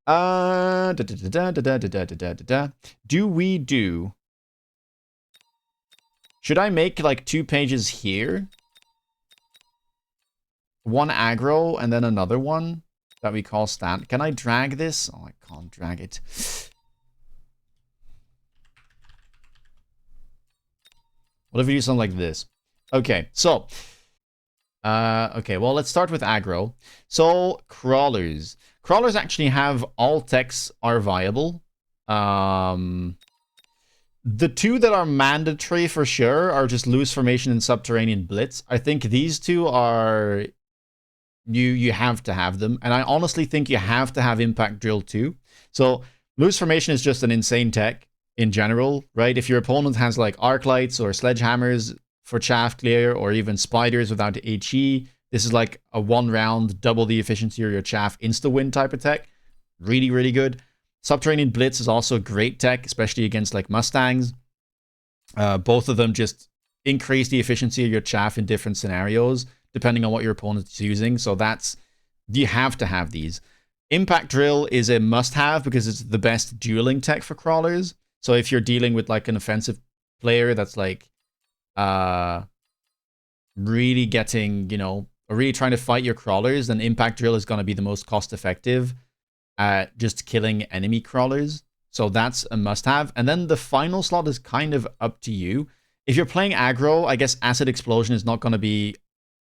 Do we do... Should I make like 2 pages here? One aggro and then another one that we call stand. Can I drag this? Oh, I can't drag it. What if we do something like this? Okay, so... okay, well, let's start with aggro. So, crawlers. Crawlers actually have all techs are viable. The two that are mandatory for sure are just loose formation and subterranean blitz. I think these two are... You have to have them. And I honestly think you have to have impact drill too. So, loose formation is just an insane tech in general, right? If your opponent has like Arclights or Sledgehammers for chaff clear, or even spiders without HE, this is like a 1 round, double the efficiency of your chaff insta-win type of tech. Really, really good. Subterranean Blitz is also a great tech, especially against like Mustangs. Both of them just increase the efficiency of your chaff in different scenarios, depending on what your opponent is using. So that's, you have to have these. Impact Drill is a must-have because it's the best dueling tech for crawlers. So if you're dealing with like an offensive player that's like really getting, you know, or really trying to fight your crawlers, then Impact Drill is going to be the most cost-effective at just killing enemy crawlers. So that's a must-have. And then the final slot is kind of up to you. If you're playing aggro, I guess Acid Explosion is not going to be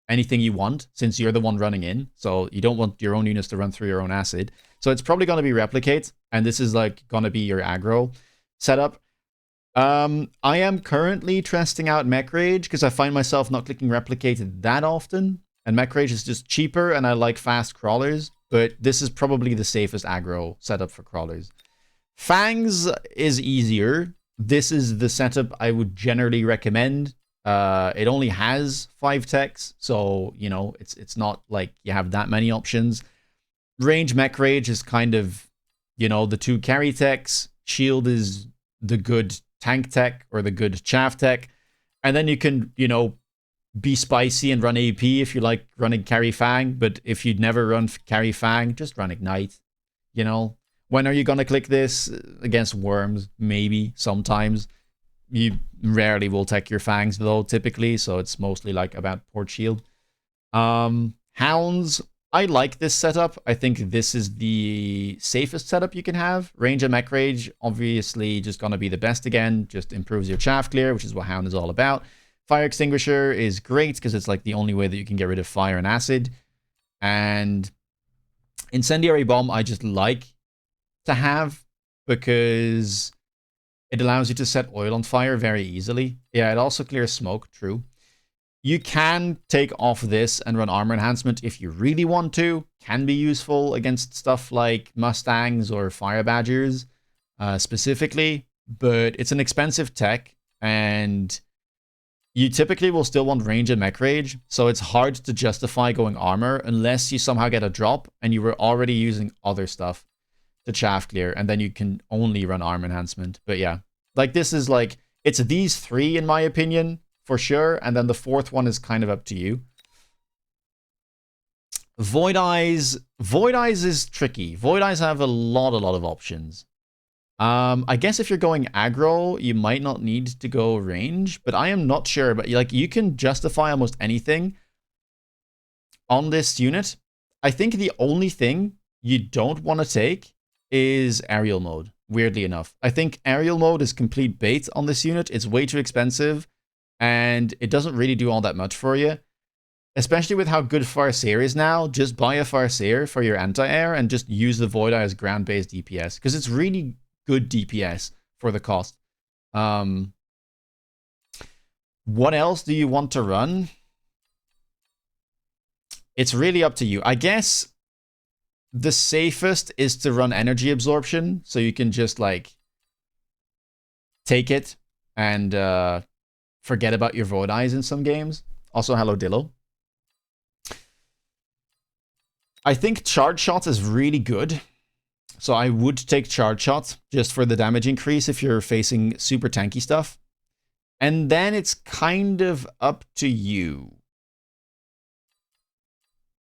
anything you want, since you're the one running in. So you don't want your own units to run through your own acid. So it's probably going to be Replicate, and this is like going to be your aggro setup. I am currently testing out Mech Rage because I find myself not clicking Replicate that often. And Mech Rage is just cheaper, and I like fast crawlers. But this is probably the safest aggro setup for crawlers. Fangs is easier. This is the setup I would generally recommend. It only has 5 techs, so, you know, it's not like you have that many options. Range Mech Rage is kind of, you know, the 2 carry techs. Shield is the good tank tech or the good chaff tech. And then you can, you know, be spicy and run AP if you like running carry Fang. But if you'd never run carry Fang, just run Ignite. You know, when are you going to click this? Against worms, maybe, sometimes. You rarely will tech your Fangs, though, typically. So it's mostly like about Port Shield. Hounds, I like this setup. I think this is the safest setup you can have. Range and Mech Rage, obviously, just going to be the best again. Just improves your chaff clear, which is what Hound is all about. Fire Extinguisher is great because it's like the only way that you can get rid of fire and acid. And Incendiary Bomb, I just like to have because it allows you to set oil on fire very easily. Yeah, it also clears smoke, true. You can take off this and run armor enhancement if you really want to. Can be useful against stuff like Mustangs or Fire Badgers specifically. But it's an expensive tech, and you typically will still want range and Mech Rage. So it's hard to justify going armor unless you somehow get a drop and you were already using other stuff to chaff clear. And then you can only run armor enhancement. But yeah, like this is like, it's these 3 in my opinion. For sure, and then the 4th one is kind of up to you. Void Eyes is tricky. Void Eyes have a lot of options. I guess if you're going aggro, you might not need to go range, but I am not sure. But like, you can justify almost anything on this unit. I think the only thing you don't want to take is aerial mode, weirdly enough. I think aerial mode is complete bait on this unit. It's way too expensive. And it doesn't really do all that much for you. Especially with how good Farseer is now. Just buy a Farseer for your anti-air and just use the Void Eye as ground-based DPS. Because it's really good DPS for the cost. What else do you want to run? It's really up to you. I guess the safest is to run energy absorption. So you can just like take it and forget about your Void Eyes in some games. Also, hello, Dillo. I think Charge Shot is really good. So I would take Charge Shot just for the damage increase if you're facing super tanky stuff. And then it's kind of up to you.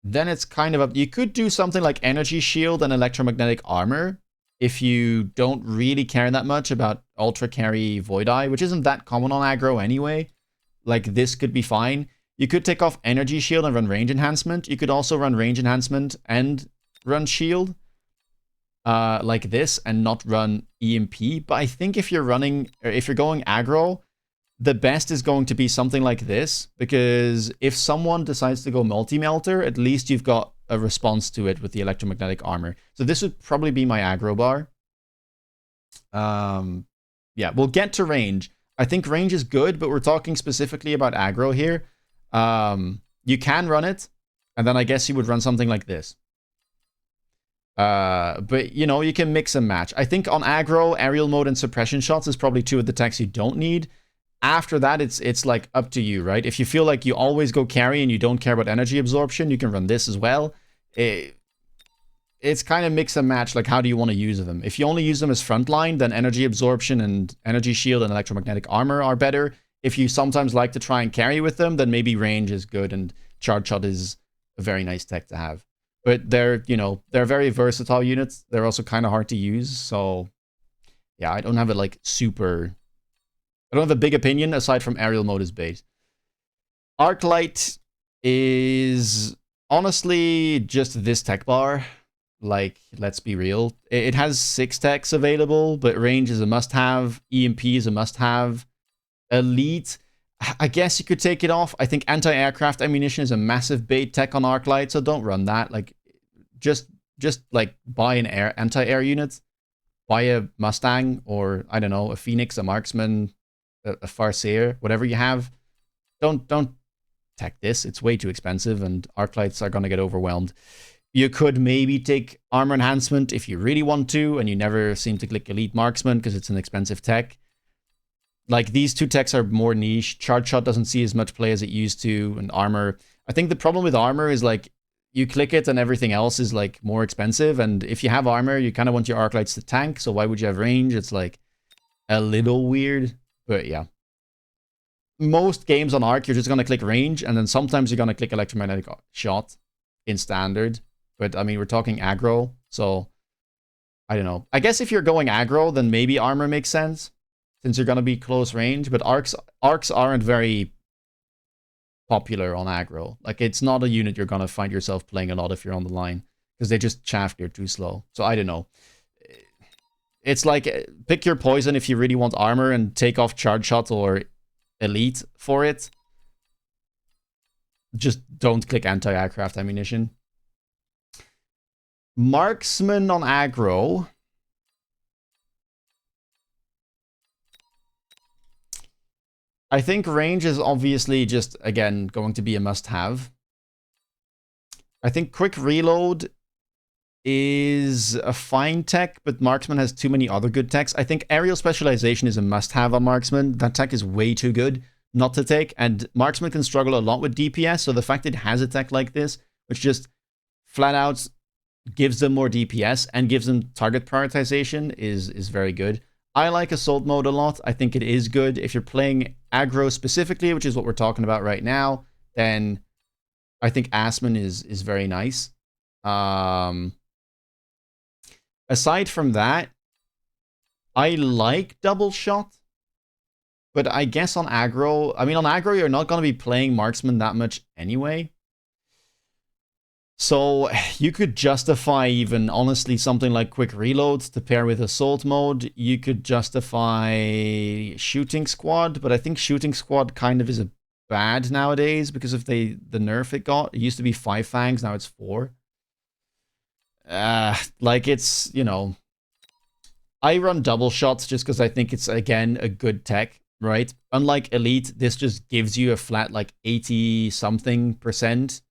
then it's kind of up. You could do something like energy shield and electromagnetic armor if you don't really care that much about ultra carry Void Eye, which isn't that common on aggro anyway. Like, this could be fine. You could take off energy shield and run range enhancement. You could also run range enhancement and run shield like this and not run EMP. But I think if you're running, or if you're going aggro, the best is going to be something like this, because if someone decides to go multi-melter, at least you've got a response to it with the electromagnetic armor. So this would probably be my aggro bar. Yeah, we'll get to range. I think range is good, but we're talking specifically about aggro here. You can run it, and then I guess you would run something like this. But, you know, you can mix and match. I think on aggro, aerial mode and suppression shots is probably two of the techs you don't need. After that, it's like up to you, right? If you feel like you always go carry and you don't care about energy absorption, you can run this as well. It's kind of mix and match, like how do you want to use them? If you only use them as frontline, then energy absorption and energy shield and electromagnetic armor are better. If you sometimes like to try and carry with them, then maybe range is good and charge shot is a very nice tech to have. But they're, you know, they're very versatile units. They're also kind of hard to use. So yeah, I don't have a like super... I don't have a big opinion aside from aerial mode is bait. Arclight is honestly just this tech bar. Like, let's be real. It has 6 techs available, but range is a must-have. EMP is a must-have. Elite, I guess you could take it off. I think anti-aircraft ammunition is a massive bait tech on Arclight, so don't run that. Like, just like buy an anti-air unit. Buy a Mustang or, I don't know, a Phoenix, a Marksman, a Farseer, whatever you have. Don't tech this. It's way too expensive, and Arclights are going to get overwhelmed. You could maybe take armor enhancement if you really want to, and you never seem to click Elite Marksman because it's an expensive tech. Like, these two techs are more niche. Charge shot doesn't see as much play as it used to, and armor. I think the problem with armor is, like, you click it and everything else is, like, more expensive, and if you have armor, you kind of want your Arclights to tank, so why would you have range? It's, like, a little weird. But yeah, most games on Arc, you're just going to click range, and then sometimes you're going to click electromagnetic shot in standard. But I mean, we're talking aggro, so I don't know. I guess if you're going aggro, then maybe armor makes sense, since you're going to be close range. But arcs aren't very popular on aggro. Like, it's not a unit you're going to find yourself playing a lot if you're on the line, because they just chaff you're too slow. So I don't know. It's like, pick your poison if you really want armor and take off charge shot or elite for it. Just don't click anti-aircraft ammunition. Marksman on aggro. I think range is obviously just, again, going to be a must-have. I think quick reload is a fine tech, but Marksman has too many other good techs. I think aerial specialization is a must-have on Marksman. That tech is way too good not to take, and Marksman can struggle a lot with DPS, so the fact it has a tech like this, which just flat out gives them more DPS and gives them target prioritization, is very good. I like assault mode a lot. I think it is good. If you're playing aggro specifically, which is what we're talking about right now, then I think Assman is very nice. Aside from that, I like double shot, but I guess on aggro, you're not going to be playing Marksman that much anyway. So you could justify even, honestly, something like quick reload to pair with assault mode. You could justify shooting squad, but I think shooting squad kind of is a bad nowadays because of the nerf it got. It used to be 5 fangs, now it's 4. Like, it's, you know, I run double shots just because I think it's, again, a good tech, right? Unlike Elite, this just gives you a flat, like, 80-something%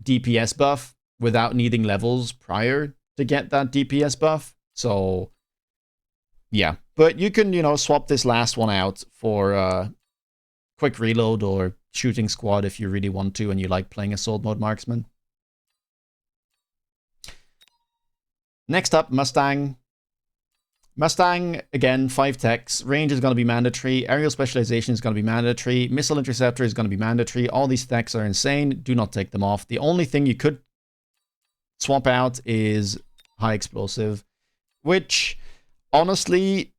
DPS buff without needing levels prior to get that DPS buff. So, yeah. But you can, you know, swap this last one out for quick reload or shooting squad if you really want to and you like playing assault mode Marksman. Next up, Mustang. Mustang, again, 5 techs. Range is going to be mandatory. Aerial specialization is going to be mandatory. Missile interceptor is going to be mandatory. All these techs are insane. Do not take them off. The only thing you could swap out is high explosive, which honestly,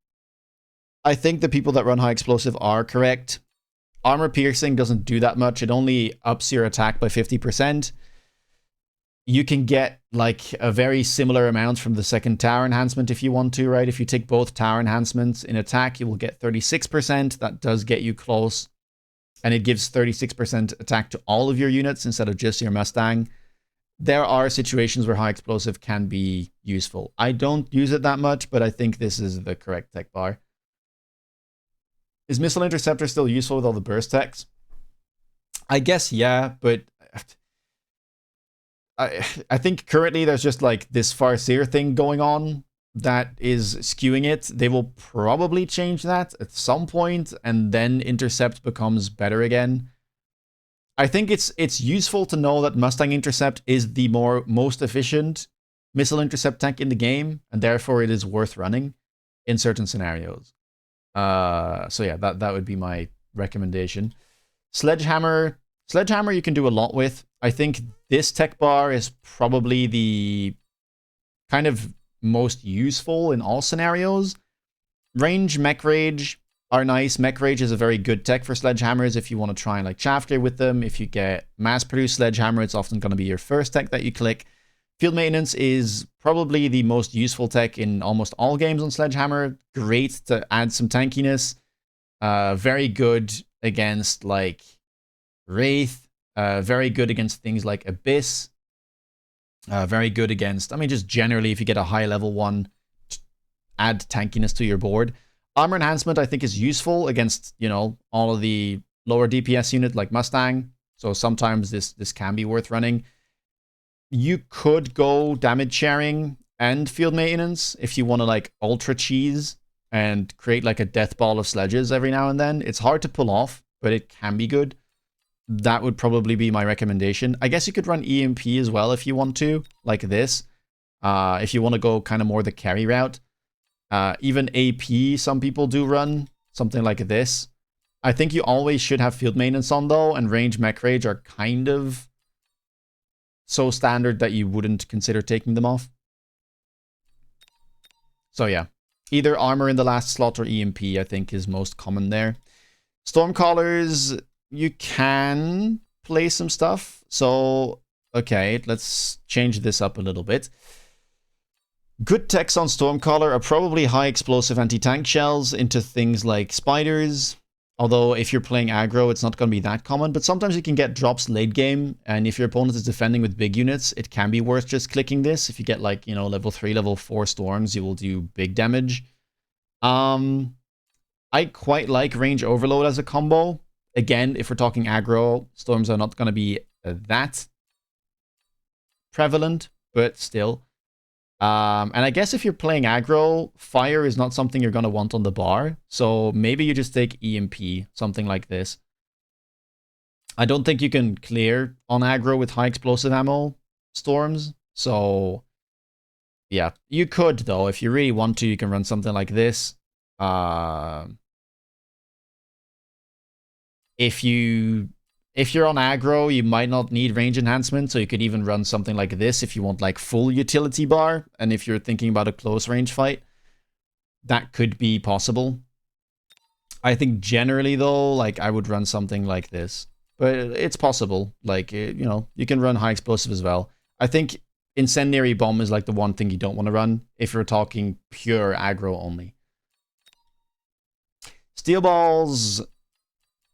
I think the people that run high explosive are correct. Armor piercing doesn't do that much. It only ups your attack by 50%. You can get like a very similar amount from the second tower enhancement if you want to, right? If you take both tower enhancements in attack, you will get 36%. That does get you close. And it gives 36% attack to all of your units instead of just your Mustang. There are situations where high explosive can be useful. I don't use it that much, but I think this is the correct tech bar. Is Missile Interceptor still useful with all the burst techs? I guess, yeah, but I think currently there's just like this Farseer thing going on that is skewing it. They will probably change that at some point, and then Intercept becomes better again. I think it's useful to know that Mustang Intercept is the most efficient missile intercept tank in the game, and therefore it is worth running in certain scenarios. So yeah, that would be my recommendation. Sledgehammer you can do a lot with. I think this tech bar is probably the kind of most useful in all scenarios. Range, Mech Rage are nice. Mech Rage is a very good tech for Sledgehammers if you want to try and like chaff clear with them. If you get mass-produced Sledgehammer, it's often going to be your first tech that you click. Field Maintenance is probably the most useful tech in almost all games on Sledgehammer. Great to add some tankiness. Very good against like Wraith. Very good against things like Abyss. Very good against, I mean, just generally if you get a high level one, add tankiness to your board. Armor Enhancement I think is useful against, you know, all of the lower DPS unit like Mustang. So sometimes this can be worth running. You could go damage sharing and field maintenance if you want to like ultra cheese and create like a death ball of sledges every now and then. It's hard to pull off, but it can be good. That would probably be my recommendation. I guess you could run EMP as well if you want to, like this. If you want to go kind of more the carry route. Even AP, some people do run something like this. I think you always should have field maintenance on though, and range, mech rage are kind of so standard that you wouldn't consider taking them off. So yeah, either armor in the last slot or EMP I think is most common there. Stormcallers, you can play some stuff. So, okay, let's change this up a little bit. Good techs on Stormcaller are probably high explosive anti-tank shells into things like spiders. Although if you're playing aggro, it's not going to be that common. But sometimes you can get drops late game. And if your opponent is defending with big units, it can be worth just clicking this. If you get like, you know, level 3, level 4 storms, you will do big damage. I quite like range overload as a combo. Again, if we're talking aggro, storms are not going to be that prevalent, but still. And I guess if you're playing aggro, fire is not something you're going to want on the bar. So maybe you just take EMP, something like this. I don't think you can clear on aggro with high explosive ammo storms. So yeah, you could though. If you really want to, you can run something like this. If you're on aggro, you might not need range enhancement, so you could even run something like this if you want like full utility bar, and if you're thinking about a close range fight, that could be possible. I think generally though, like I would run something like this, but it's possible. Like, you know, you can run high explosive as well. I think incendiary bomb is like the one thing you don't want to run if you're talking pure aggro only. Steelballs,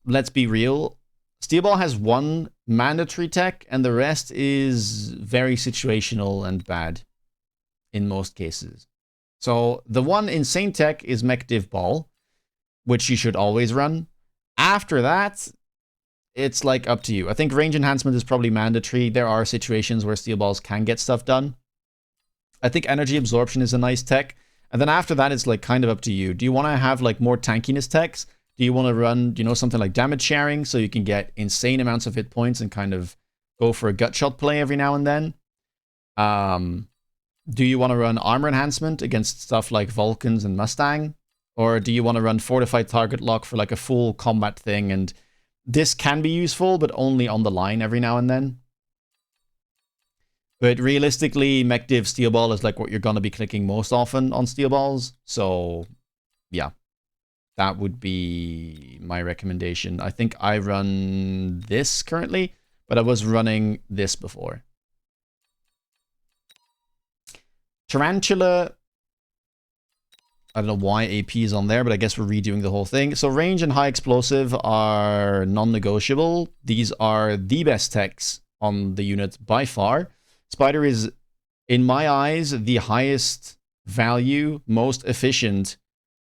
let's be real. Steelball has one mandatory tech, and the rest is very situational and bad in most cases. So the one insane tech is Mech Div Ball, which you should always run. After that, it's like up to you. I think range enhancement is probably mandatory. There are situations where Steelballs can get stuff done. I think energy absorption is a nice tech. And then after that, it's like kind of up to you. Do you want to have like more tankiness techs? Do you want to run, you know, something like damage sharing so you can get insane amounts of hit points and kind of go for a gut shot play every now and then? Do you want to run armor enhancement against stuff like Vulcans and Mustang? Or do you want to run fortified target lock for like a full combat thing? And this can be useful, but only on the line every now and then. But realistically, Mech Div Steelball is like what you're going to be clicking most often on Steelballs. So, yeah. That would be my recommendation. I think I run this currently, but I was running this before. Tarantula, I don't know why AP is on there, but I guess we're redoing the whole thing. So range and high explosive are non-negotiable. These are the best techs on the unit by far. Spider is, in my eyes, the highest value, most efficient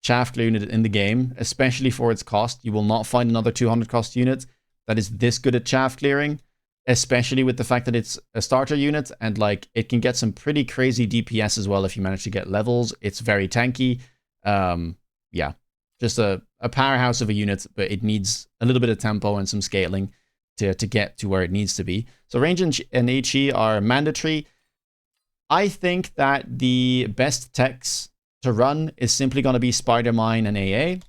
chaff clear unit in the game, especially for its cost. You will not find another 200 cost unit that is this good at chaff clearing, especially with the fact that it's a starter unit and like it can get some pretty crazy DPS as well if you manage to get levels. It's very tanky. Yeah, just a powerhouse of a unit, but it needs a little bit of tempo and some scaling to get to where it needs to be. So range and HE are mandatory. I think that the best techs to run is simply going to be Spider Mine and AA.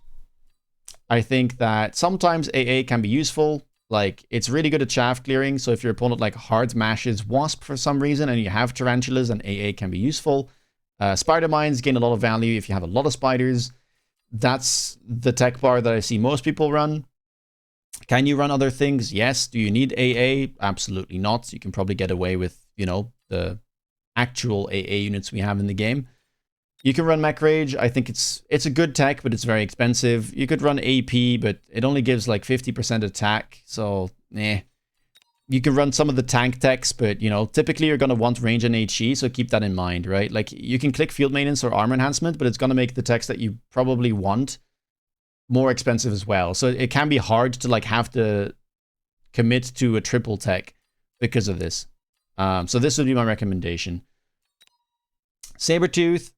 I think that sometimes AA can be useful. Like, it's really good at chaff clearing, so if your opponent like hard mashes Wasp for some reason and you have Tarantulas, then AA can be useful. Spider Mines gain a lot of value if you have a lot of spiders. That's the tech bar that I see most people run. Can you run other things? Yes. Do you need AA? Absolutely not. You can probably get away with, you know, the actual AA units we have in the game. You can run Mech Rage. I think it's a good tech, but it's very expensive. You could run AP, but it only gives like 50% attack, so You can run some of the tank techs, but, you know, typically you're going to want range and HE, so keep that in mind, right? Like, you can click field maintenance or armor enhancement, but it's going to make the techs that you probably want more expensive as well. So it can be hard to, like, have to commit to a triple tech because of this. So this would be my recommendation. Sabertooth.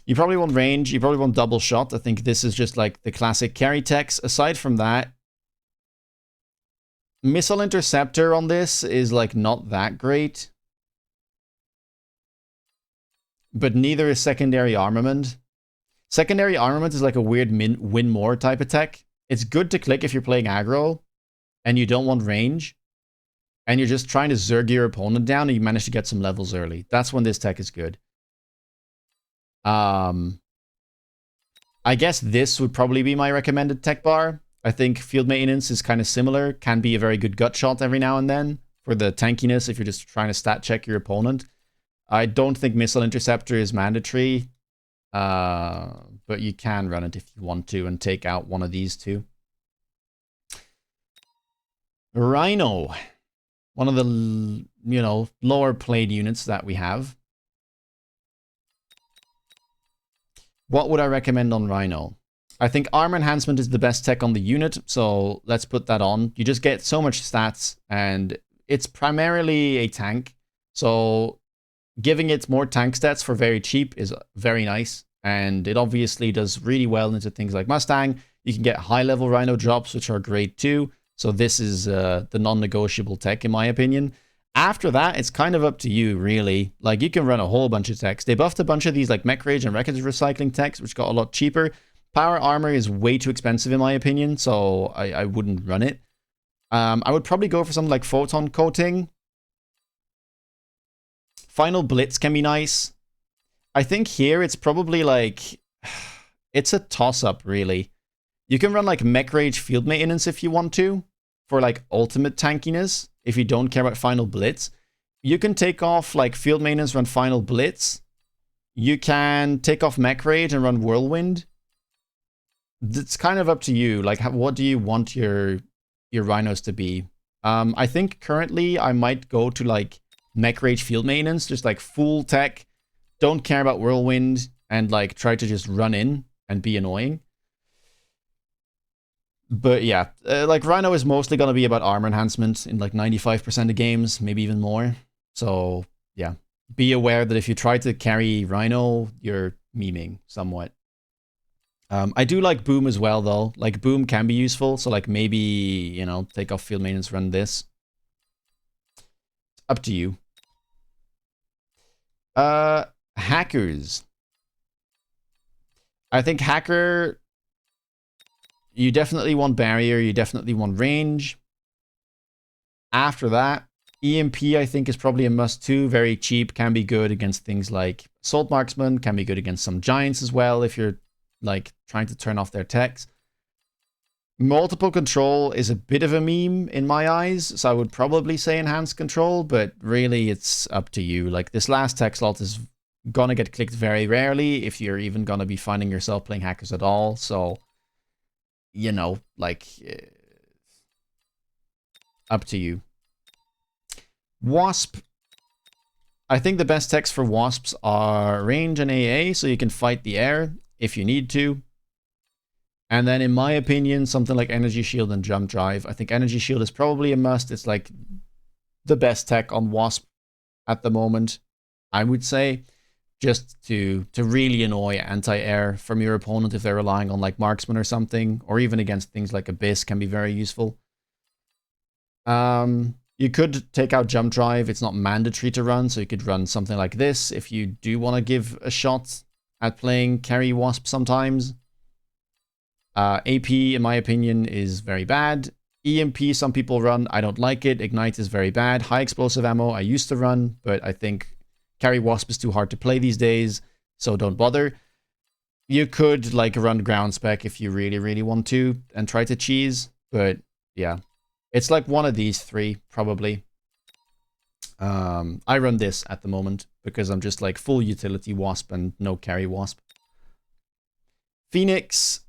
You probably want range. You probably want double shot. I think this is just, like, the classic carry techs. Aside from that, Missile Interceptor on this is, like, not that great. But neither is Secondary Armament. Secondary Armament is like a weird win more type of tech. It's good to click if you're playing aggro and you don't want range and you're just trying to zerg your opponent down and you manage to get some levels early. That's when this tech is good. I guess this would probably be my recommended tech bar. I think field maintenance is kind of similar. Can be a very good gut shot every now and then for the tankiness if you're just trying to stat check your opponent. I don't think Missile Interceptor is mandatory, but you can run it if you want to and take out one of these two. Rhino, one of the, you know, lower played units that we have. What would I recommend on Rhino? I think armor enhancement is the best tech on the unit, so let's put that on. You just get so much stats, and it's primarily a tank, so giving it more tank stats for very cheap is very nice, and it obviously does really well into things like Mustang. You can get high-level Rhino drops, which are great too, so this is the non-negotiable tech, in my opinion. After that, it's kind of up to you, really. Like, you can run a whole bunch of techs. They buffed a bunch of these, like, Mech Rage and Wreckage Recycling techs, which got a lot cheaper. Power Armor is way too expensive, in my opinion, so I wouldn't run it. I would probably go for something like Photon Coating. Final Blitz can be nice. I think here it's probably, like... It's a toss-up, really. You can run, like, Mech Rage Field Maintenance if you want to, for, like, ultimate tankiness, if you don't care about Final Blitz. You can take off, like, Field Maintenance, run Final Blitz. You can take off Mech Rage and run Whirlwind. It's kind of up to you. Like, what do you want your Rhinos to be? I think currently I might go to, like, Mech Rage Field Maintenance, just, like, full tech. Don't care about Whirlwind, and, like, try to just run in and be annoying. But yeah, like, Rhino is mostly going to be about armor enhancement in like 95% of games, maybe even more. So yeah, be aware that if you try to carry Rhino, you're memeing somewhat. I do like Boom as well, though. Like, Boom can be useful, so like maybe, you know, take off field maintenance, run this. Up to you. Hackers. I think Hacker... You definitely want barrier, you definitely want range. After that, EMP, I think, is probably a must too. Very cheap, can be good against things like Assault Marksman, can be good against some Giants as well if you're like trying to turn off their techs. Multiple control is a bit of a meme in my eyes, so I would probably say enhanced control, but really it's up to you. Like, this last tech slot is gonna get clicked very rarely if you're even gonna be finding yourself playing hackers at all, so, you know, like, up to you. Wasp. I think the best techs for Wasps are range and AA, so you can fight the air if you need to. And then, in my opinion, something like Energy Shield and Jump Drive. I think Energy Shield is probably a must. It's like the best tech on Wasp at the moment, I would say. Just to really annoy anti-air from your opponent if they're relying on like Marksman or something. Or even against things like Abyss can be very useful. You could take out Jump Drive. It's not mandatory to run, so you could run something like this if you do want to give a shot at playing carry Wasp sometimes. AP, in my opinion, is very bad. EMP, some people run. I don't like it. Ignite is very bad. High explosive ammo, I used to run, but I think carry Wasp is too hard to play these days, so don't bother. You could like run ground spec if you really, really want to and try to cheese, but yeah. It's like one of these three, probably. I run this at the moment because I'm just like full utility Wasp and no carry Wasp. Phoenix.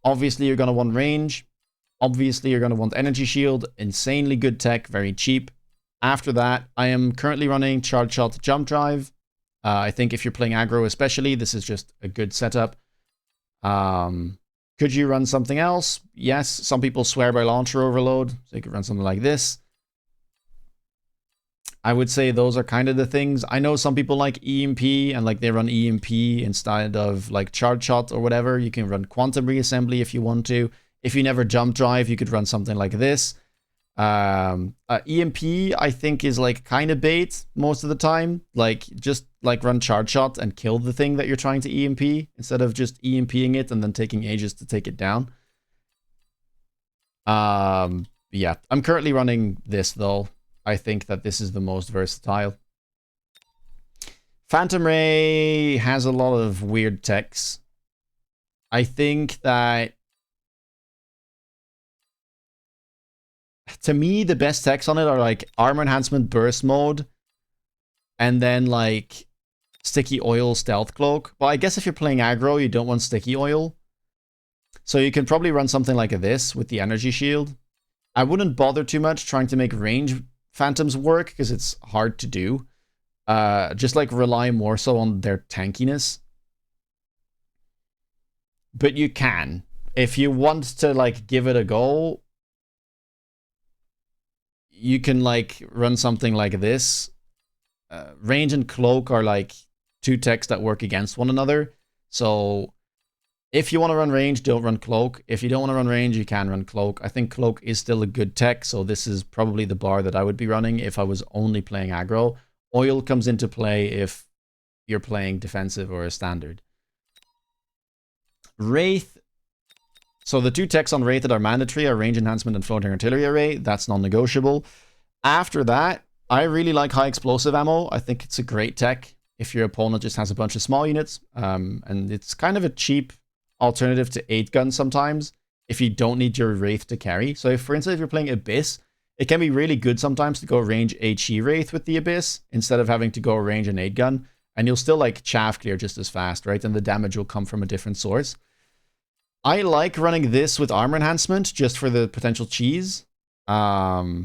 Obviously, you're going to want range. Obviously, you're going to want energy shield. Insanely good tech, very cheap. After that, I am currently running charge shot jump drive. I think if you're playing aggro especially, this is just a good setup. Could you run something else? Yes, some people swear by launcher overload, so you could run something like this. I would say those are kind of the things. I know some people like EMP and like they run EMP instead of like charge shot or whatever. You can run quantum reassembly if you want to. If you never jump drive, you could run something like this. EMP, I think, is like kind of bait most of the time. Like, just like run charge shot and kill the thing that you're trying to EMP instead of just EMPing it and then taking ages to take it down. Yeah, I'm currently running this though. I think that this is the most versatile. Phantom Ray has a lot of weird techs. I think that, to me, the best techs on it are like armor enhancement burst mode and then like sticky oil stealth cloak. Well, I guess if you're playing aggro, you don't want sticky oil. So you can probably run something like this with the energy shield. I wouldn't bother too much trying to make range phantoms work because it's hard to do. Just like rely more so on their tankiness. But you can. If you want to like give it a go, you can like run something like this. Range and cloak are like two techs that work against one another. So if you want to run range, don't run cloak. If you don't want to run range, you can run cloak. I think cloak is still a good tech, so this is probably the bar that I would be running if I was only playing aggro. Oil comes into play if you're playing defensive or a standard. Wraith. So the two techs on Wraith that are mandatory are range enhancement and floating artillery array. That's non-negotiable. After that, I really like high explosive ammo. I think it's a great tech if your opponent just has a bunch of small units. And it's kind of a cheap alternative to 8-gun sometimes if you don't need your Wraith to carry. So if, for instance, if you're playing Abyss, it can be really good sometimes to go range HE Wraith with the Abyss instead of having to go range an 8-gun. And you'll still like chaff clear just as fast, right? And the damage will come from a different source. I like running this with armor enhancement just for the potential cheese. Although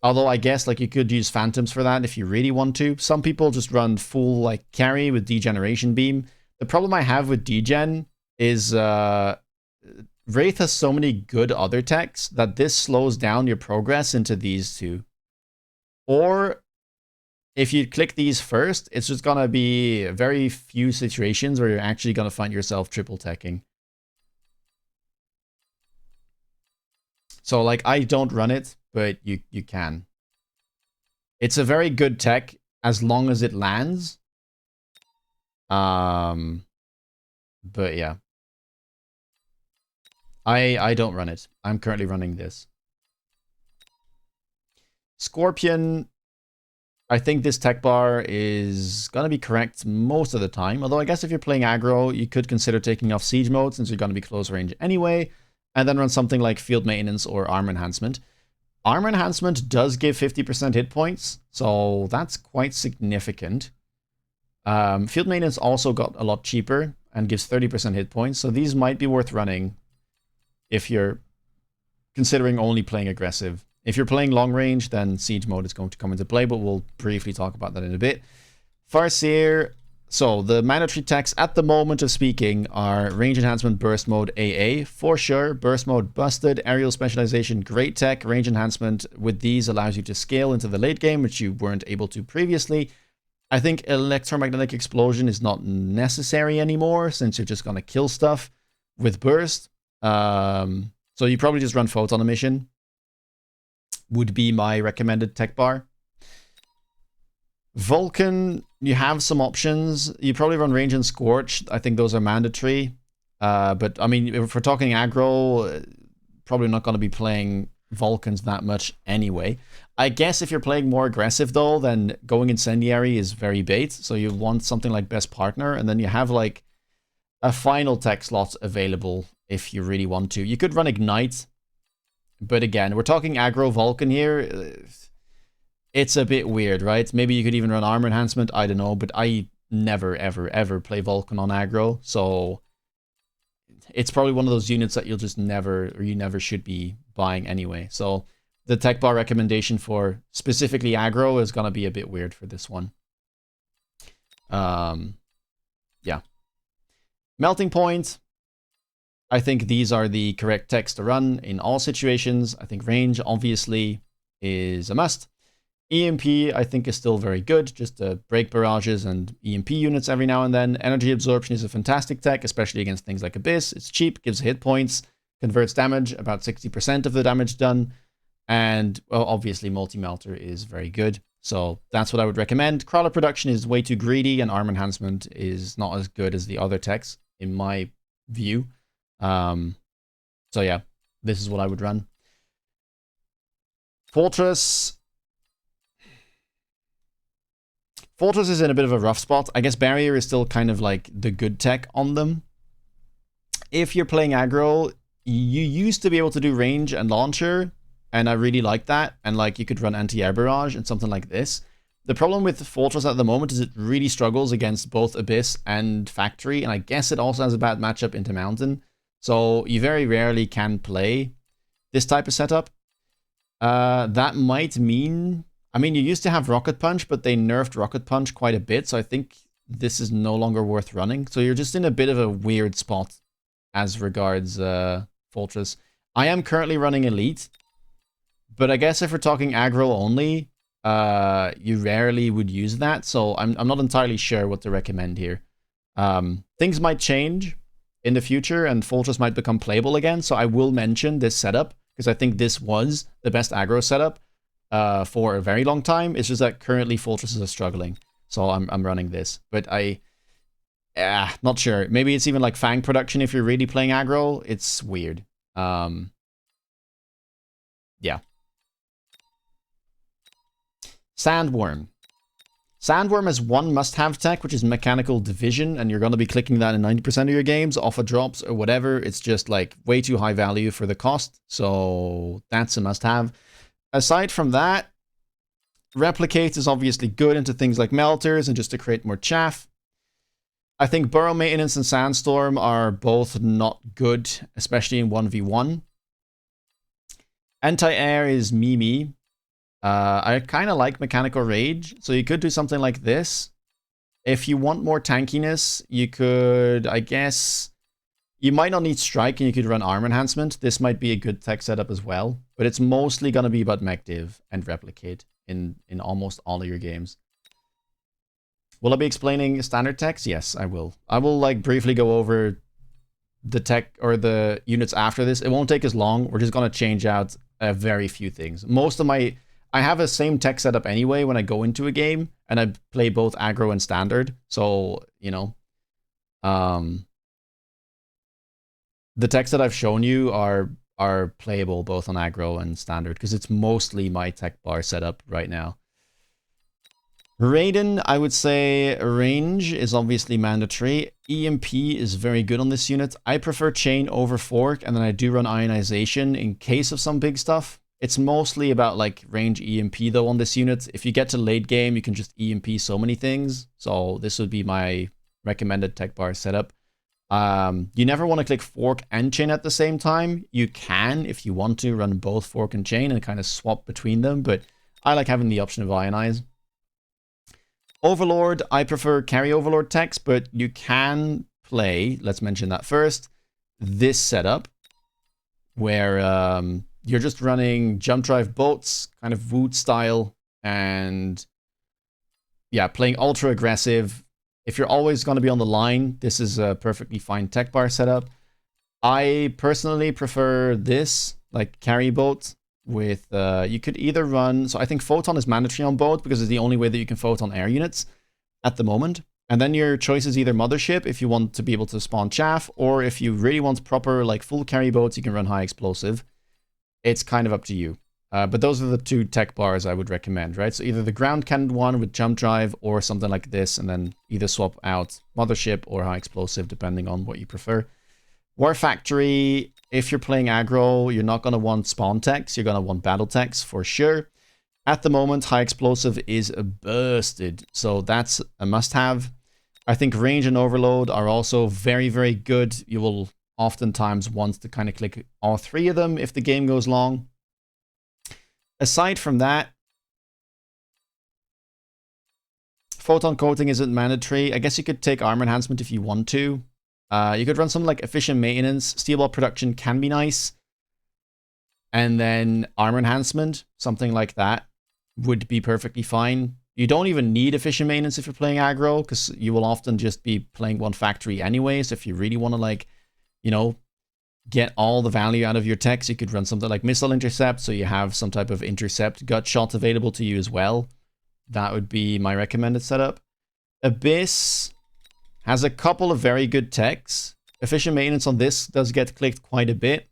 I guess like you could use phantoms for that if you really want to. Some people just run full like carry with degeneration beam. The problem I have with degen is Wraith has so many good other techs that this slows down your progress into these two. Or if you click these first, it's just going to be very few situations where you're actually going to find yourself triple teching. So like I don't run it, but you can. It's a very good tech as long as it lands. But yeah. I don't run it. I'm currently running this. Scorpion, I think this tech bar is going to be correct most of the time. Although I guess if you're playing aggro, you could consider taking off siege mode since you're going to be close range anyway. And then run something like field maintenance or armor enhancement. Armor enhancement does give 50% hit points, so that's quite significant. Field maintenance also got a lot cheaper and gives 30% hit points, so these might be worth running if you're considering only playing aggressive. If you're playing long range, then siege mode is going to come into play, but we'll briefly talk about that in a bit. Farseer, so the mandatory techs at the moment of speaking are range enhancement, burst mode, AA, for sure. Burst mode busted, aerial specialization, great tech. Range enhancement with these allows you to scale into the late game, which you weren't able to previously. I think electromagnetic explosion is not necessary anymore since you're just going to kill stuff with burst. So you probably just run photon emission. Would be my recommended tech bar. Vulcan, you have some options. You probably run range and scorch. I think those are mandatory. But I mean, if we're talking aggro, probably not going to be playing Vulcans that much anyway. I guess if you're playing more aggressive though, then going incendiary is very bait. So you want something like best partner, and then you have like a final tech slot available if you really want to. You could run ignite. But again, we're talking aggro Vulcan here. It's a bit weird, right? Maybe you could even run armor enhancement. I don't know. But I never, ever, ever play Vulcan on aggro. So it's probably one of those units that you'll just never, or you never should be buying anyway. So the tech bar recommendation for specifically aggro is going to be a bit weird for this one. Yeah. Melting point. I think these are the correct techs to run in all situations. I think range, obviously, is a must. EMP, I think, is still very good, just to break barrages and EMP units every now and then. Energy absorption is a fantastic tech, especially against things like Abyss. It's cheap, gives hit points, converts damage, about 60% of the damage done. And, well, obviously, multi-melter is very good. So that's what I would recommend. Crawler production is way too greedy, and armor enhancement is not as good as the other techs, in my view. So yeah, this is what I would run. Fortress is in a bit of a rough spot. I guess barrier is still kind of like the good tech on them. If you're playing aggro, you used to be able to do range and launcher, and I really like that. And like you could run anti-air barrage and something like this. The problem with Fortress at the moment is it really struggles against both Abyss and Factory, and I guess it also has a bad matchup into Mountain. So you very rarely can play this type of setup. That might mean... I mean, you used to have Rocket Punch, but they nerfed Rocket Punch quite a bit, so I think this is no longer worth running. So you're just in a bit of a weird spot as regards Fortress. I am currently running Elite, but I guess if we're talking aggro only, you rarely would use that, so I'm not entirely sure what to recommend here. Things might change in the future, and Fortress might become playable again, so I will mention this setup, because I think this was the best aggro setup for a very long time. It's just that currently Fortresses are struggling, so I'm running this. But not sure. Maybe it's even like Fang production if you're really playing aggro. It's weird. Yeah. Sandworm. Sandworm has one must-have tech, which is Mechanical Division, and you're going to be clicking that in 90% of your games, off of drops or whatever. It's just like way too high value for the cost, so that's a must-have. Aside from that, Replicate is obviously good into things like melters and just to create more chaff. I think Burrow Maintenance and Sandstorm are both not good, especially in 1v1. Anti-air is Mimi. I kind of like Mechanical Rage, so you could do something like this. If you want more tankiness, you could, I guess, you might not need Strike and you could run Armor Enhancement. This might be a good tech setup as well, but it's mostly going to be about Mech Div and Replicate in almost all of your games. Will I be explaining standard techs? Yes, I will. I will like briefly go over the tech or the units after this. It won't take as long. We're just going to change out a very few things. Most of my... I have a same tech setup anyway when I go into a game, and I play both aggro and standard. So, you know, the techs that I've shown you are are playable both on aggro and standard, because it's mostly my tech bar setup right now. Raiden, I would say range is obviously mandatory. EMP is very good on this unit. I prefer chain over fork, and then I do run ionization in case of some big stuff. It's mostly about like range EMP though on this unit. If you get to late game, you can just EMP so many things. So this would be my recommended tech bar setup. You never want to click fork and chain at the same time. You can, if you want to, run both fork and chain and kind of swap between them, but I like having the option of ionize. Overlord, I prefer carry Overlord techs, but you can play, let's mention that first, this setup, where you're just running jump drive bolts, kind of Wood style, and yeah, playing ultra aggressive. If you're always going to be on the line, this is a perfectly fine tech bar setup. I personally prefer this, like carry bolt, with, you could either run, so I think Photon is mandatory on both because it's the only way that you can Photon air units at the moment. And then your choice is either Mothership if you want to be able to spawn chaff, or if you really want proper, like full carry boats, you can run high explosive. It's kind of up to you. But those are the two tech bars I would recommend, right? So either the ground cannon one with jump drive or something like this, and then either swap out Mothership or high explosive depending on what you prefer. War Factory, if you're playing aggro, you're not going to want spawn techs, you're going to want battle techs for sure. At the moment, high explosive is bursted, so that's a must-have. I think range and overload are also very, very good. You will oftentimes want to kind of click all three of them if the game goes long. Aside from that, photon coating isn't mandatory. I guess you could take armor enhancement if you want to. You could run something like efficient maintenance. Steelball production can be nice. And then armor enhancement, something like that, would be perfectly fine. You don't even need efficient maintenance if you're playing aggro, because you will often just be playing one factory anyway. So if you really want to, like, you know, get all the value out of your techs, you could run something like missile intercept, so you have some type of intercept gut shot available to you as well. That would be my recommended setup. Abyss has a couple of very good techs. Efficient maintenance on this does get clicked quite a bit.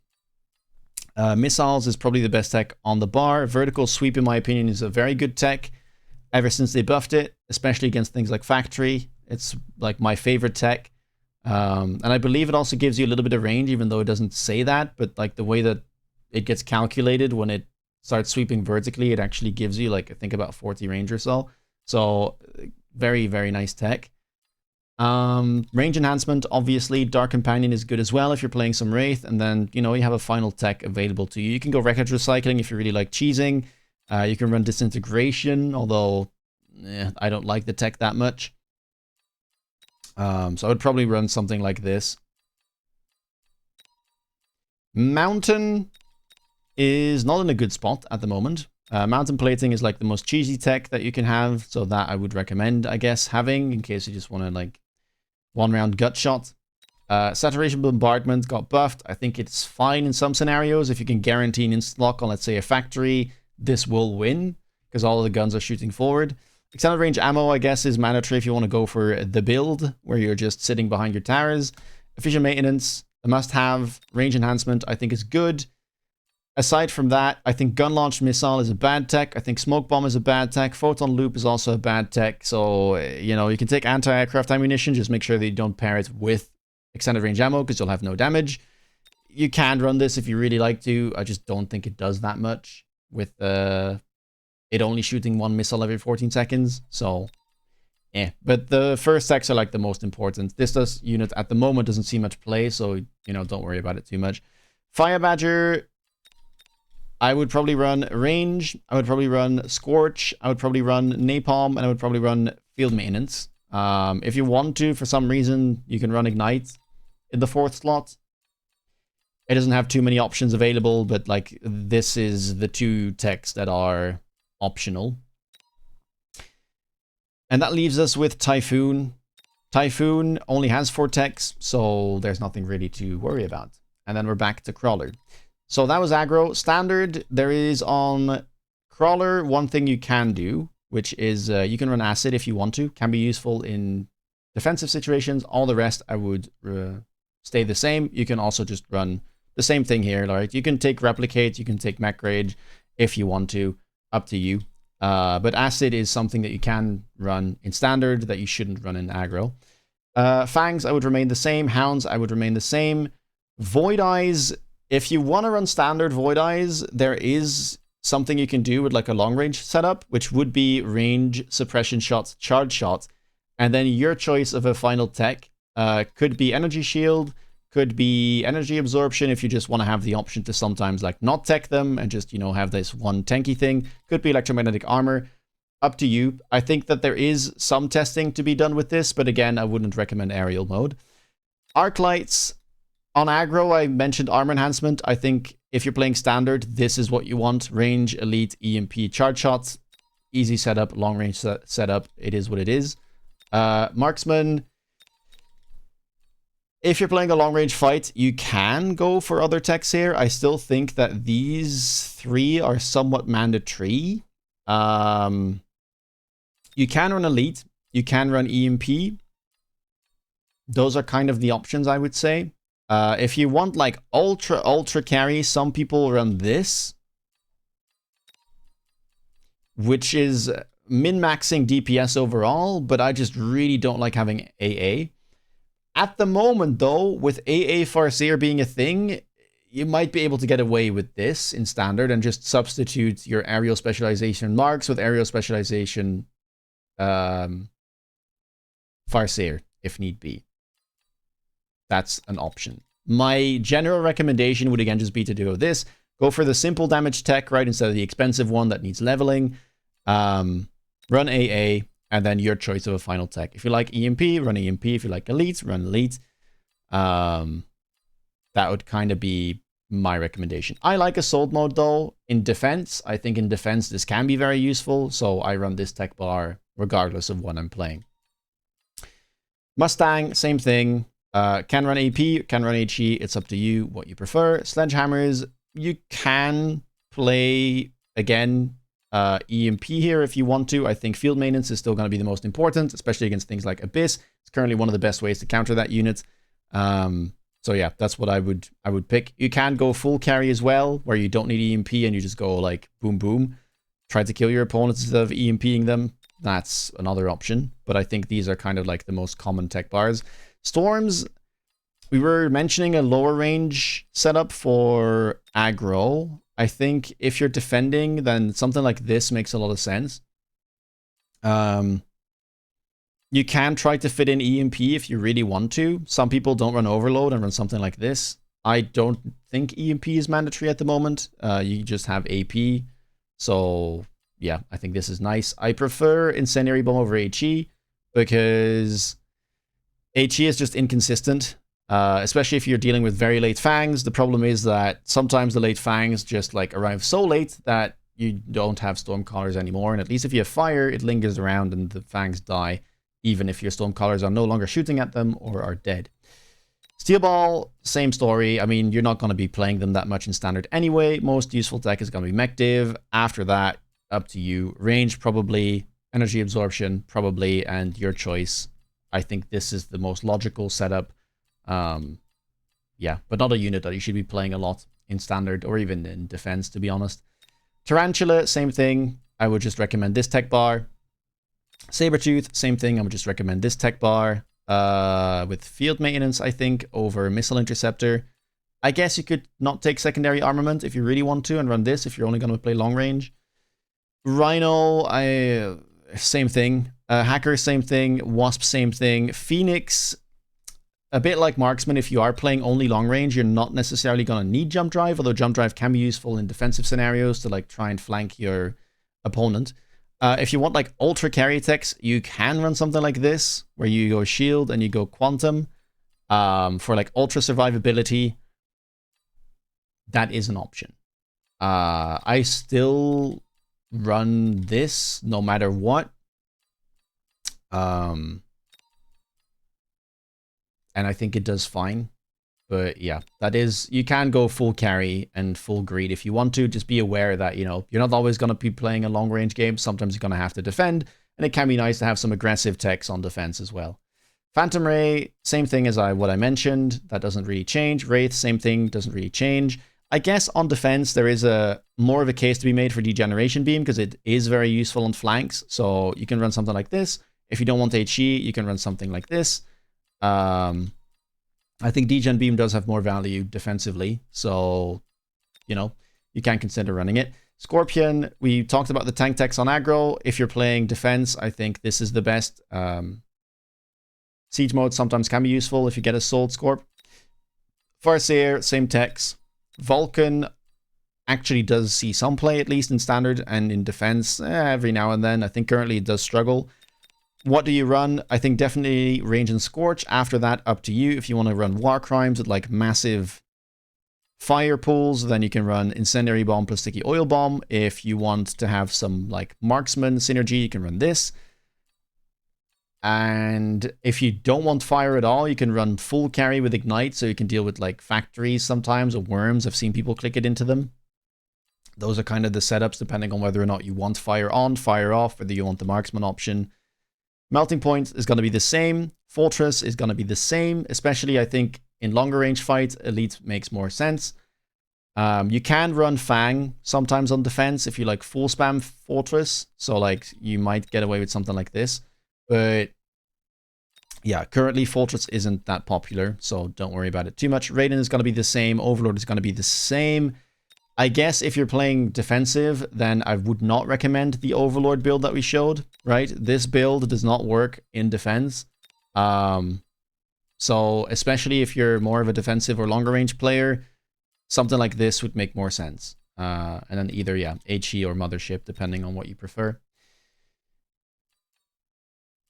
Missiles is probably the best tech on the bar. Vertical sweep, in my opinion, is a very good tech ever since they buffed it, especially against things like factory. It's like my favorite tech. And I believe it also gives you a little bit of range, even though it doesn't say that, but like the way that it gets calculated when it starts sweeping vertically, it actually gives you like, I think about 40 range or so. So very, very nice tech. Range enhancement, obviously, Dark Companion is good as well if you're playing some Wraith, and then, you know, you have a final tech available to you. You can go wreckage recycling if you really like cheesing. You can run disintegration, although I don't like the tech that much. So I would probably run something like this. Mountain is not in a good spot at the moment. Mountain plating is like the most cheesy tech that you can have, so that I would recommend, I guess, having in case you just want to like one round gut shot. Saturation bombardment got buffed. I think it's fine in some scenarios. If you can guarantee an instant lock on, let's say, a factory, this will win because all of the guns are shooting forward. Extended range ammo, I guess, is mandatory if you want to go for the build where you're just sitting behind your towers. Efficient maintenance, a must-have. Range enhancement, I think, is good. Aside from that, I think gun launched missile is a bad tech. I think smoke bomb is a bad tech. Photon loop is also a bad tech. So, you know, you can take anti-aircraft ammunition. Just make sure that you don't pair it with extended range ammo because you'll have no damage. You can run this if you really like to. I just don't think it does that much with it only shooting one missile every 14 seconds. So, But the first techs are like the most important. This unit at the moment doesn't see much play. So, you know, don't worry about it too much. Fire Badger, I would probably run range, I would probably run scorch, I would probably run napalm, and I would probably run field maintenance. If you want to, for some reason, you can run ignite in the 4th slot. It doesn't have too many options available, but like this is the 2 techs that are optional. And that leaves us with Typhoon. Typhoon only has 4 techs, so there's nothing really to worry about. And then we're back to Crawler. So that was aggro. Standard, there is on Crawler one thing you can do, which is you can run acid if you want to. Can be useful in defensive situations. All the rest I would stay the same. You can also just run the same thing here. Like you can take Replicate, you can take Mech Rage if you want to, up to you. But Acid is something that you can run in Standard that you shouldn't run in Aggro. Fangs, I would remain the same. Hounds, I would remain the same. Void Eyes, if you want to run Standard Void Eyes, there is something you can do with like a long range setup, which would be range, suppression shots, charge shots, and then your choice of a final tech. Could be Energy Shield, could be Energy Absorption if you just want to have the option to sometimes like not tech them and just, you know, have this one tanky thing. Could be Electromagnetic Armor. Up to you. I think that there is some testing to be done with this, but again, I wouldn't recommend aerial mode. Arclights. On aggro, I mentioned armor enhancement. I think if you're playing standard, this is what you want. Range, elite, EMP, charge shots. Easy setup, long range setup. It is what it is. Marksman. If you're playing a long range fight, you can go for other techs here. I still think that these three are somewhat mandatory. You can run elite. You can run EMP. Those are kind of the options, I would say. If you want like ultra carry, some people run this, which is min-maxing DPS overall, but I just really don't like having AA. At the moment though, with AA Farseer being a thing, you might be able to get away with this in standard and just substitute your aerial specialization marks with aerial specialization Farseer if need be. That's an option. My general recommendation would again just be to do this. Go for the simple damage tech, right, instead of the expensive one that needs leveling. Run AA, and then your choice of a final tech. If you like EMP, run EMP. If you like Elite, run Elite. That would kind of be my recommendation. I like Assault mode, though. In defense, I think in defense this can be very useful, so I run this tech bar regardless of what I'm playing. Mustang, same thing. Can run AP, can run HE, it's up to you what you prefer. Sledgehammers, you can play, again, EMP here if you want to. I think field maintenance is still going to be the most important, especially against things like Abyss. It's currently one of the best ways to counter that unit. So yeah, that's what I would pick. You can go full carry as well, where you don't need EMP and you just go like boom boom. Try to kill your opponents instead of EMPing them. That's another option, but I think these are kind of like the most common tech bars. Storms, we were mentioning a lower range setup for aggro. I think if you're defending, then something like this makes a lot of sense. You can try to fit in EMP if you really want to. Some people don't run Overload and run something like this. I don't think EMP is mandatory at the moment. You just have AP. So yeah, I think this is nice. I prefer Incendiary Bomb over HE because HE is just inconsistent, especially if you're dealing with very late Fangs. The problem is that sometimes the late Fangs just like arrive so late that you don't have Stormcallers anymore. And at least if you have fire, it lingers around and the Fangs die, even if your Stormcallers are no longer shooting at them or are dead. Steelball, same story. I mean, you're not going to be playing them that much in standard anyway. Most useful tech is going to be Mech Div. After that, up to you. Range, probably. Energy Absorption, probably. And your choice. I think this is the most logical setup. Yeah, but not a unit that you should be playing a lot in standard or even in defense, to be honest. Tarantula, same thing. I would just recommend this tech bar. Sabertooth, same thing. I would just recommend this tech bar. With field maintenance, I think, over Missile Interceptor. I guess you could not take secondary armament if you really want to and run this if you're only going to play long range. Rhino, same thing. Hacker, same thing. Wasp, same thing. Phoenix, a bit like Marksman, if you are playing only long range, you're not necessarily going to need jump drive, although jump drive can be useful in defensive scenarios to like try and flank your opponent. If you want like ultra carry techs, you can run something like this, where you go shield and you go quantum for like ultra survivability. That is an option. I still run this no matter what. And I think it does fine. But yeah, that is, you can go full carry and full greed if you want to. Just be aware that, you know, you're not always going to be playing a long range game. Sometimes you're going to have to defend, and it can be nice to have some aggressive techs on defense as well. Phantom Ray, same thing as what I mentioned. That doesn't really change. Wraith, same thing, doesn't really change. I guess on defense, there is more of a case to be made for Degeneration Beam because it is very useful on flanks. So you can run something like this. If you don't want HE, you can run something like this. I think Degen Beam does have more value defensively. So, you know, you can consider running it. Scorpion, we talked about the tank techs on aggro. If you're playing defense, I think this is the best. Siege mode sometimes can be useful if you get a Sold Scorp. Farseer, same techs. Vulcan actually does see some play, at least in standard and in defense every now and then. I think currently it does struggle. What do you run? I think definitely Range and Scorch. After that, up to you. If you want to run War Crimes with like massive fire pools, then you can run Incendiary Bomb plus Sticky Oil Bomb. If you want to have some like Marksman synergy, you can run this. And if you don't want fire at all, you can run full carry with Ignite, so you can deal with like factories sometimes or worms. I've seen people click it into them. Those are kind of the setups depending on whether or not you want fire on, fire off, whether you want the Marksman option. Melting Point is going to be the same. Fortress is going to be the same, especially I think in longer range fights, Elite makes more sense. You can run Fang sometimes on defense if you like full spam Fortress, so like you might get away with something like this. But yeah, currently Fortress isn't that popular, so don't worry about it too much. Raiden is going to be the same. Overlord is going to be the same. I guess if you're playing defensive, then I would not recommend the Overlord build that we showed, right? This build does not work in defense. So especially if you're more of a defensive or longer range player, something like this would make more sense. And then either, yeah, HE or Mothership, depending on what you prefer.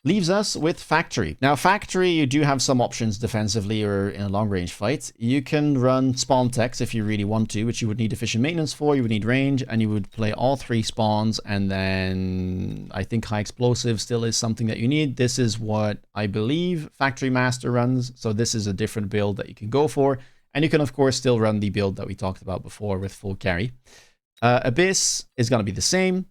Leaves us with Factory. Now, Factory, you do have some options defensively or in a long-range fight. You can run Spawn Techs if you really want to, which you would need efficient maintenance for, you would need range, and you would play all 3 spawns, and then I think High Explosive still is something that you need. This is what I believe Factory Master runs, so this is a different build that you can go for, and you can, of course, still run the build that we talked about before with full carry. Abyss is going to be the same,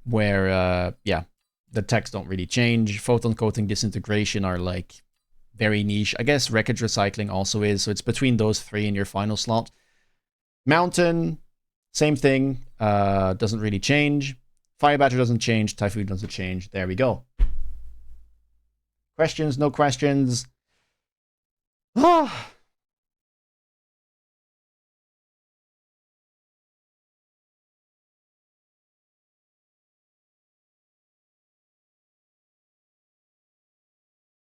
where, yeah, the techs don't really change. Photon Coating, Disintegration are like very niche. I guess Wreckage Recycling also is. So it's between those 3 in your final slot. Mountain, same thing. Doesn't really change. Fire Badger doesn't change. Typhoon doesn't change. There we go. Questions? No questions?